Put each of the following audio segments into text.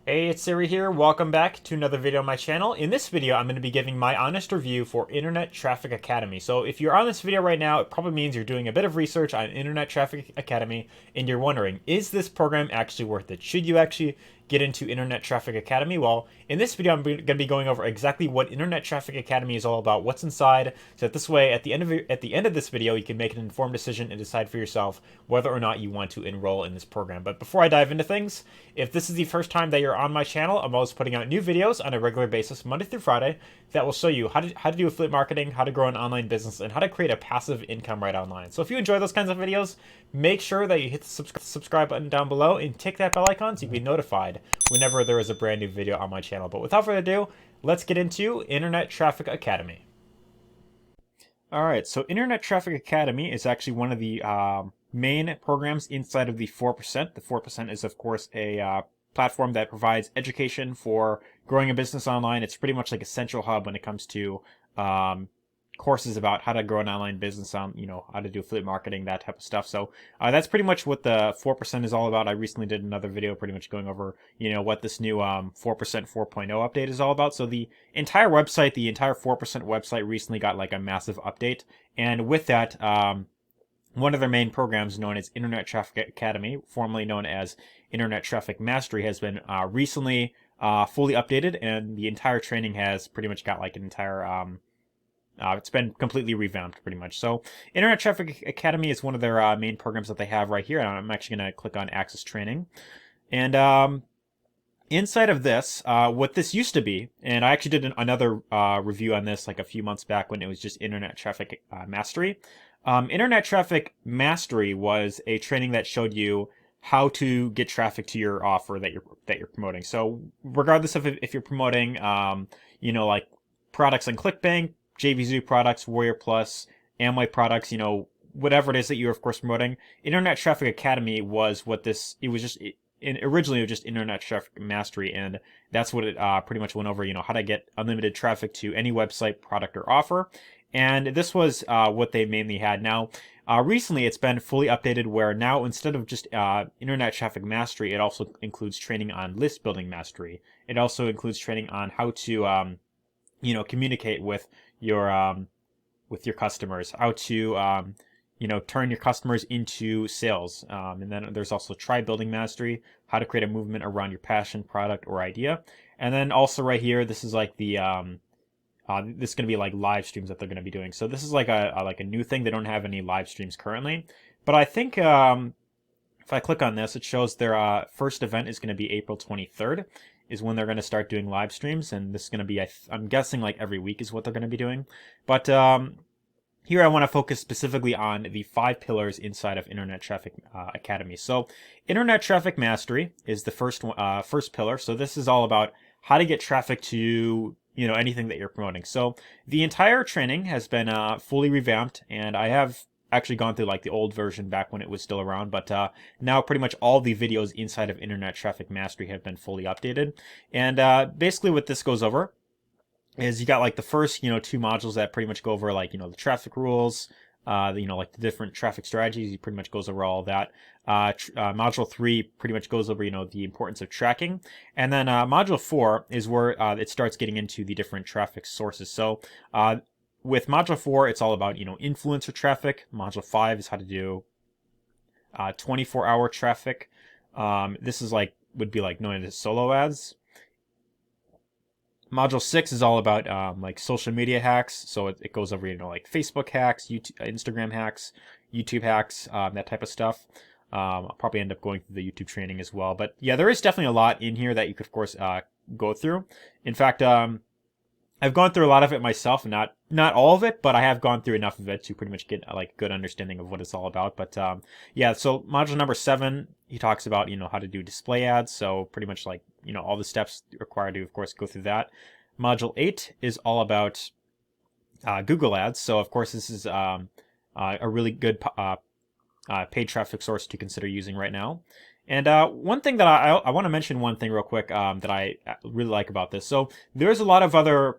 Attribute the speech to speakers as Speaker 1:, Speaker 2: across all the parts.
Speaker 1: Hey, it's Arie here. Welcome back to another video on my channel. In this video, I'm going to be giving my honest review for Internet Traffic Academy. So if you're on this video right now, it probably means you're doing a bit of research on Internet Traffic Academy and you're wondering, is this program actually worth it? Should you actually get into Internet Traffic Academy? Well, in this video, I'm going to be going over exactly what Internet Traffic Academy is all about, what's inside, so that this way, at the end of this video, you can make an informed decision and decide for yourself whether or not you want to enroll in this program. But before I dive into things, if this is the first time that you're on my channel, I'm always putting out new videos on a regular basis, Monday through Friday, that will show you how to do affiliate marketing, how to grow an online business, and how to create a passive income right online. So if you enjoy those kinds of videos, make sure that you hit the subscribe button down below and tick that bell icon so you can be notified whenever there is a brand new video on my channel. But without further ado, let's get into Internet Traffic Academy. All right, so Internet Traffic Academy is actually one of the main programs inside of the 4%. The 4% is, of course, a platform that provides education for growing a business online. It's pretty much like a central hub when it comes to courses about how to grow an online business, how to do affiliate marketing, that type of stuff. So that's pretty much what the 4% is all about. I recently did another video pretty much going over, what this new 4% 4.0 update is all about. So the entire 4% website recently got like a massive update. And with that, one of their main programs known as Internet Traffic Academy, formerly known as Internet Traffic Mastery, has been recently fully updated, and the entire training has pretty much got like an entire it's been completely revamped, pretty much. So, Internet Traffic Academy is one of their main programs that they have right here. And I'm actually going to click on Access Training. And inside of this, what this used to be, and I actually did another review on this like a few months back when it was just Internet Traffic Mastery. Internet Traffic Mastery was a training that showed you how to get traffic to your offer that you're promoting. So, regardless of if you're promoting, like products on ClickBank, JVZoo products, Warrior Plus, Amway products, whatever it is that you're of course promoting. Internet Traffic Academy was what this, originally it was just Internet Traffic Mastery, and that's what it pretty much went over, how to get unlimited traffic to any website, product, or offer. And this was what they mainly had. Now, recently it's been fully updated where now instead of just Internet Traffic Mastery, it also includes training on list building mastery. It also includes training on how to communicate with your customers, how to turn your customers into sales, and then there's also tribe building mastery, how to create a movement around your passion, product, or idea. And then also right here, this is like the this is going to be like live streams that they're going to be doing. So this is like a new thing. They don't have any live streams currently, but I think if I click on this, it shows their first event is going to be April 23rd. Is when they're going to start doing live streams, and this is going to be, I'm guessing, like every week is what they're going to be doing. But here I want to focus specifically on the 5 pillars inside of Internet Traffic Academy. So Internet Traffic Mastery is the first pillar. So this is all about how to get traffic to anything that you're promoting. So the entire training has been fully revamped, and I have actually gone through like the old version back when it was still around, but now pretty much all the videos inside of Internet Traffic Mastery have been fully updated. And basically what this goes over is you got like the first 2 modules that pretty much go over like the traffic rules, like the different traffic strategies. He pretty much goes over all of that. Module 3 pretty much goes over the importance of tracking, and then module 4 is where it starts getting into the different traffic sources. So with Module 4, it's all about, influencer traffic. Module 5 is how to do 24-hour traffic. This is would be known as solo ads. Module 6 is all about like social media hacks. So it goes over, like Facebook hacks, YouTube, Instagram hacks, YouTube hacks, that type of stuff. I'll probably end up going through the YouTube training as well. But yeah, there is definitely a lot in here that you could, of course, go through. In fact, I've gone through a lot of it myself, not all of it, but I have gone through enough of it to pretty much get like good understanding of what it's all about. But yeah, so module number 7, he talks about how to do display ads. So pretty much like all the steps required to, of course, go through that. Module 8 is all about Google ads. So of course this is a really good paid traffic source to consider using right now. And one thing that I want to mention one thing real quick that I really like about this. So there's a lot of other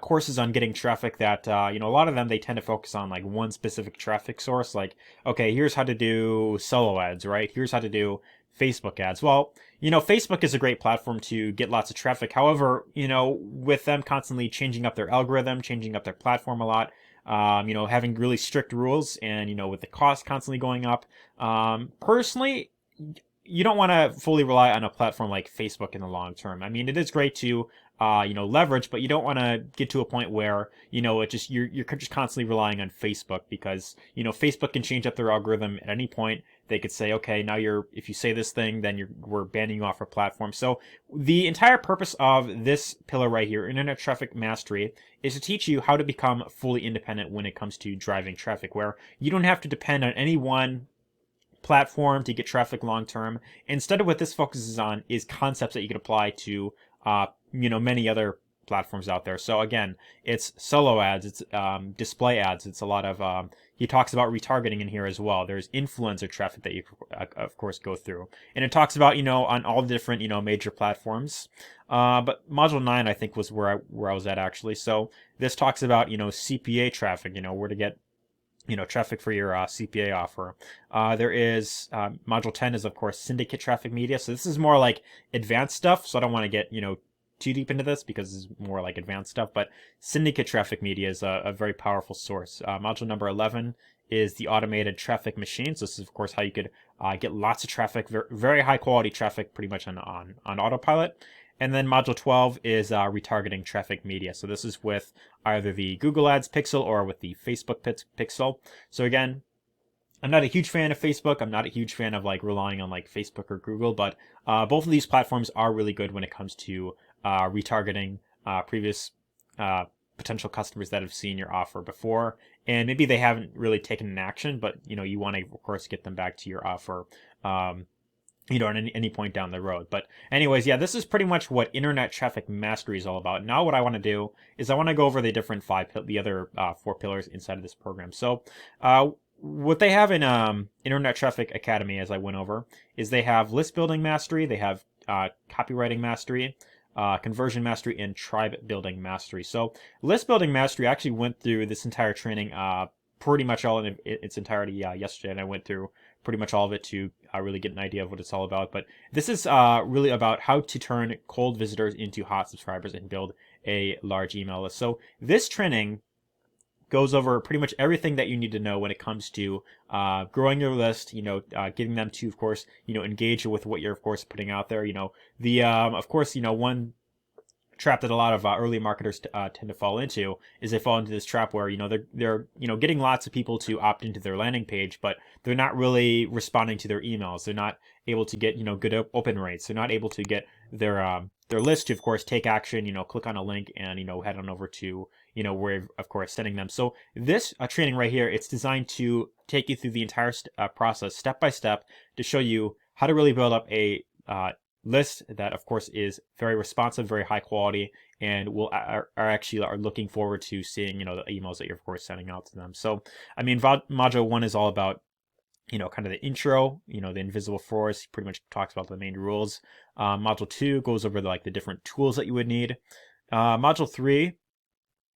Speaker 1: courses on getting traffic that, a lot of them, they tend to focus on like one specific traffic source. Like, okay, here's how to do solo ads, right? Here's how to do Facebook ads. Well, Facebook is a great platform to get lots of traffic. However, with them constantly changing up their algorithm, changing up their platform a lot, having really strict rules, and with the cost constantly going up, personally, you don't want to fully rely on a platform like Facebook in the long term. I mean, it is great to leverage, but you don't want to get to a point where you're just constantly relying on Facebook, because Facebook can change up their algorithm at any point. They could say, okay, now if you say this thing, then we're banning you off our platform. So the entire purpose of this pillar right here, Internet Traffic Mastery, is to teach you how to become fully independent when it comes to driving traffic, where you don't have to depend on any one platform to get traffic long term. Instead, of what this focuses on is concepts that you can apply to many other platforms out there. So again, it's solo ads, it's display ads, it's a lot of he talks about retargeting in here as well. There's influencer traffic that you of course go through, and it talks about on all the different major platforms. But module 9 I think was where I was at actually. So this talks about CPA traffic, where to get traffic for your CPA offer. There is module 10 is of course syndicate traffic media. So this is more like advanced stuff. So I don't want to get too deep into this because it's more like advanced stuff. But syndicate traffic media is a very powerful source. Module number 11 is the automated traffic machine. So this is of course how you could get lots of traffic, very high quality traffic, pretty much on autopilot. And then module 12 is retargeting traffic media. So this is with either the Google Ads pixel or with the Facebook pixel. So again, I'm not a huge fan of Facebook. I'm not a huge fan of relying on Facebook or Google, but both of these platforms are really good when it comes to retargeting previous potential customers that have seen your offer before, and maybe they haven't really taken an action, but you want to of course get them back to your offer. At any point down the road. But anyways, yeah, this is pretty much what Internet Traffic Mastery is all about. Now what I want to do is I want to go over the other 4 pillars inside of this program. So what they have in Internet Traffic Academy, as I went over, is they have list building mastery, they have copywriting mastery, conversion mastery, and tribe building mastery. So list building mastery, I actually went through this entire training pretty much all in its entirety yesterday, and I went through pretty much all of it to really get an idea of what it's all about. But this is really about how to turn cold visitors into hot subscribers and build a large email list. So this training goes over pretty much everything that you need to know when it comes to growing your list, getting them to, of course, engage with what you're, of course, putting out there. Of course, one trap that a lot of early marketers tend to fall into is they fall into this trap where they're getting lots of people to opt into their landing page, but they're not really responding to their emails. They're not able to get good open rates. They're not able to get their list to, of course, take action. Click on a link and head on over to where, of course, sending them. So this training right here, it's designed to take you through the entire process step by step to show you how to really build up a list that, of course, is very responsive, very high quality, and are looking forward to seeing the emails that you're, of course, sending out to them. So I mean, module 1 is all about kind of the intro, the invisible force. Pretty much talks about the main rules. Module 2 goes over the different tools that you would need. Module 3,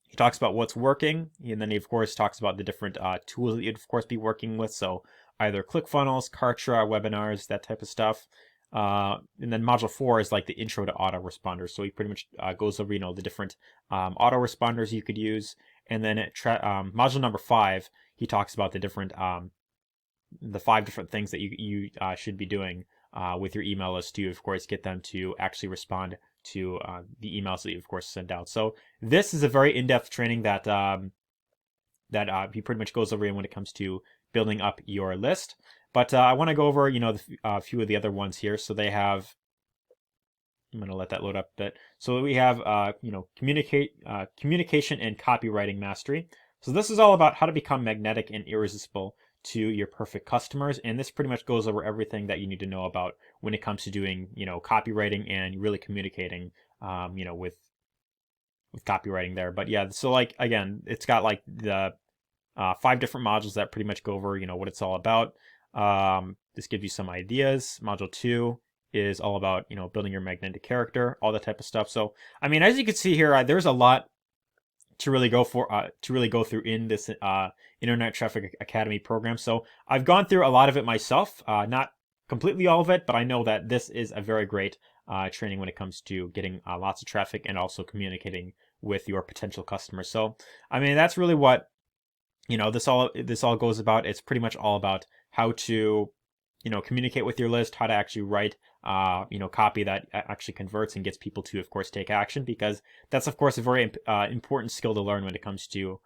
Speaker 1: he talks about what's working, and then he, of course, talks about the different tools that you'd, of course, be working with. So either ClickFunnels, Kartra, webinars, that type of stuff. And then module 4 is the intro to autoresponders. So he pretty much goes over the different autoresponders you could use. And then module number 5, he talks about the 5 different things that you should be doing with your email list to, of course, get them to actually respond to the emails that you, of course, send out. So this is a very in-depth training that he pretty much goes over when it comes to building up your list. But I want to go over, a few of the other ones here. So they have, I'm going to let that load up a bit. So we have, communication and copywriting mastery. So this is all about how to become magnetic and irresistible to your perfect customers. And this pretty much goes over everything that you need to know about when it comes to doing, copywriting and really communicating, with copywriting there. But yeah, so again, it's got the 5 different modules that pretty much go over, what it's all about. This gives you some ideas. Module 2 is all about, building your magnetic character, all that type of stuff. So, I mean, as you can see here, there's a lot to really go through in this Internet Traffic Academy program. So I've gone through a lot of it myself, not completely all of it, but I know that this is a very great training when it comes to getting lots of traffic and also communicating with your potential customers. So, I mean, that's really what this all goes about. It's pretty much all about how to communicate with your list, how to actually write copy that actually converts and gets people to, of course, take action, because that's, of course, a very important skill to learn when it comes to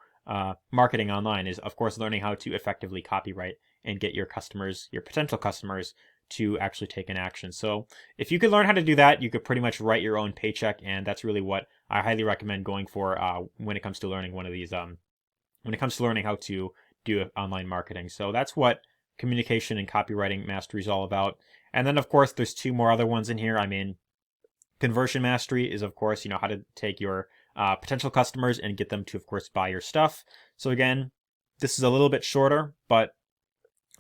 Speaker 1: marketing online, is, of course, learning how to effectively copyright and get your customers, your potential customers, to actually take an action. So if you could learn how to do that, you could pretty much write your own paycheck, and that's really what I highly recommend going for when it comes to learning one of these when it comes to learning how to do online marketing. So that's what communication and copywriting mastery is all about. And then, of course, there's two more other ones in here. I mean, conversion mastery is, of course, how to take your potential customers and get them to, of course, buy your stuff. So again, this is a little bit shorter, but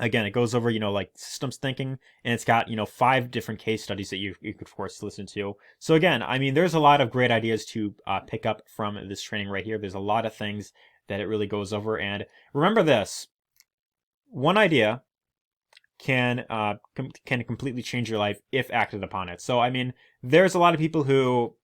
Speaker 1: again, it goes over, like systems thinking, and it's got, 5 different case studies that you could, of course, listen to. So again, I mean, there's a lot of great ideas to pick up from this training right here. There's a lot of things that it really goes over. And remember this, one idea can completely change your life if acted upon it. So, I mean, there's a lot of people who,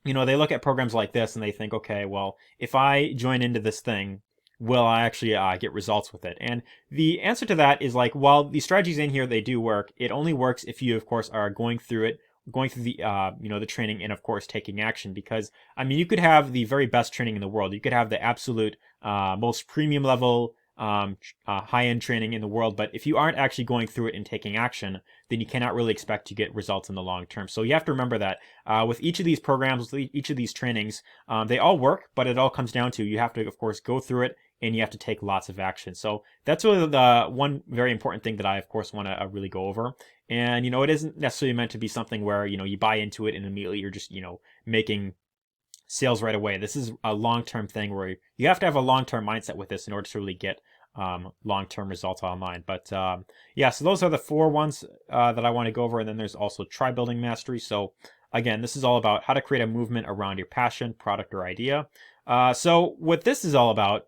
Speaker 1: they look at programs like this and they think, okay, well, if I join into this thing, will I actually get results with it? And the answer to that is, like, while the strategies in here, they do work, it only works if you, of course, are going through the the training, and of course taking action. Because, I mean, you could have the very best training in the world, you could have the absolute most premium level high-end training in the world, but if you aren't actually going through it and taking action, then you cannot really expect to get results in the long term. So you have to remember that with each of these programs, with each of these trainings, they all work, but it all comes down to, you have to, of course, go through it, and you have to take lots of action. So that's really the one very important thing that I, of course, want to really go over. And, it isn't necessarily meant to be something where, you buy into it and immediately you're just, making sales right away. This is a long-term thing where you have to have a long-term mindset with this in order to really get long-term results online. But yeah, so those are the 4 ones that I want to go over. And then there's also try building mastery. So again, this is all about how to create a movement around your passion, product, or idea. So what this is all about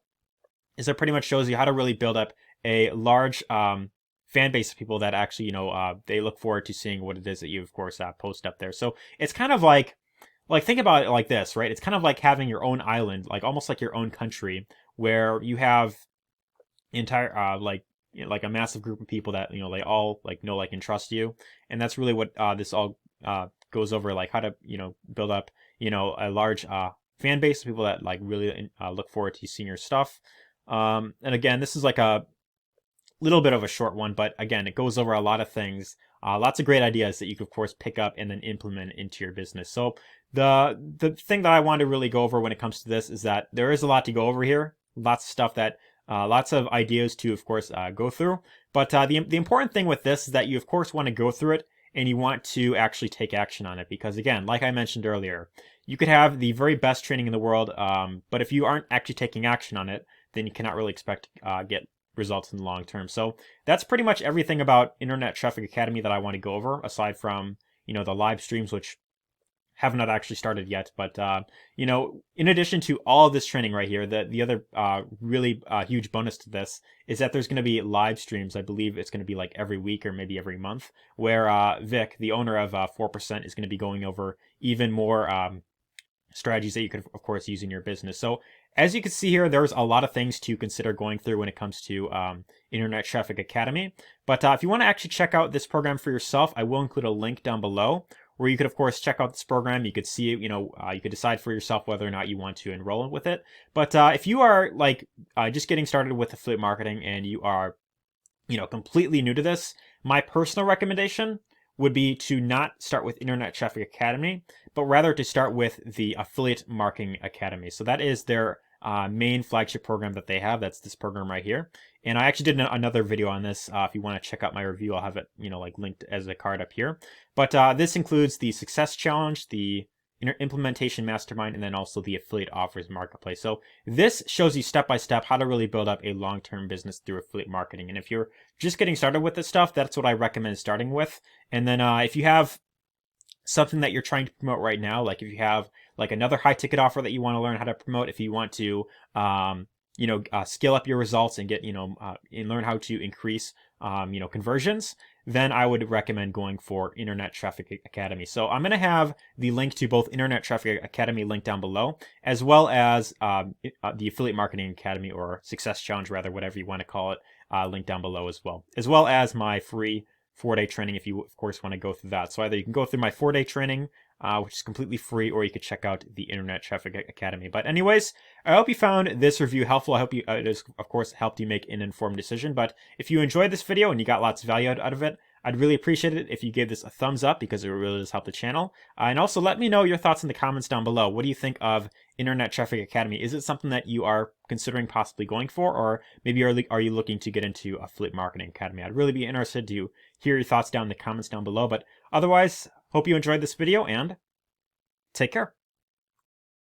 Speaker 1: is it pretty much shows you how to really build up a large fan base of people that actually, they look forward to seeing what it is that you, of course, post up there. So it's kind of like think about it like this, right? It's kind of like having your own island, like almost like your own country, where you have entire like a massive group of people that they all know, like, and trust you. And that's really what this all goes over, like how to build up a large fan base of people that like really look forward to seeing your stuff. And again, this is like a little bit of a short one, but again, it goes over a lot of things, lots of great ideas that you can, of course, pick up and then implement into your business. So the thing that I want to really go over when it comes to this is that there is a lot to go over here, lots of stuff that lots of ideas to, of course, go through. But the important thing with this is that you, of course, want to go through it and you want to actually take action on it. Because again, like I mentioned earlier, you could have the very best training in the world, but if you aren't actually taking action on it, then you cannot really expect to get results in the long term. So that's pretty much everything about Internet Traffic Academy that I want to go over, aside from the live streams, which have not actually started yet. But in addition to all of this training right here, the other really huge bonus to this is that there's going to be live streams. I believe it's going to be like every week or maybe every month, where Vic, the owner of 4%, is going to be going over even more strategies that you could, of course, use in your business. So as you can see here, there's a lot of things to consider going through when it comes to Internet Traffic Academy. But if you want to actually check out this program for yourself, I will include a link down below where you could, of course, check out this program. You could see, you could decide for yourself whether or not you want to enroll with it. But if you are like just getting started with affiliate marketing and you are, completely new to this, my personal recommendation would be to not start with Internet Traffic Academy, but rather to start with the Affiliate Marketing Academy. So that is their main flagship program that they have. That's this program right here. And I actually did another video on this. If you want to check out my review, I'll have it, like linked as a card up here. But this includes the Success Challenge, the Implementation Mastermind, and then also the Affiliate Offers Marketplace. So this shows you step by step how to really build up a long-term business through affiliate marketing. And if you're just getting started with this stuff, that's what I recommend starting with. And then if you have something that you're trying to promote right now, like if you have like another high ticket offer that you want to learn how to promote, if you want to scale up your results and get and learn how to increase conversions, then I would recommend going for Internet Traffic Academy. So I'm going to have the link to both Internet Traffic Academy linked down below, as well as the Affiliate Marketing Academy, or Success Challenge, rather, whatever you want to call it, linked down below as well as my free 4-day training if you, of course, want to go through that. So either you can go through my 4-day training, which is completely free, or you could check out the Internet Traffic Academy. But anyways, I hope you found this review helpful. I hope it has, of course, helped you make an informed decision. But if you enjoyed this video and you got lots of value out of it, I'd really appreciate it if you gave this a thumbs up, because it really does help the channel. And also let me know your thoughts in the comments down below. What do you think of Internet Traffic Academy? Is it something that you are considering possibly going for, or maybe are you looking to get into Affiliate Marketing Academy? I'd really be interested to hear your thoughts down in the comments down below. But otherwise, hope you enjoyed this video, and take care.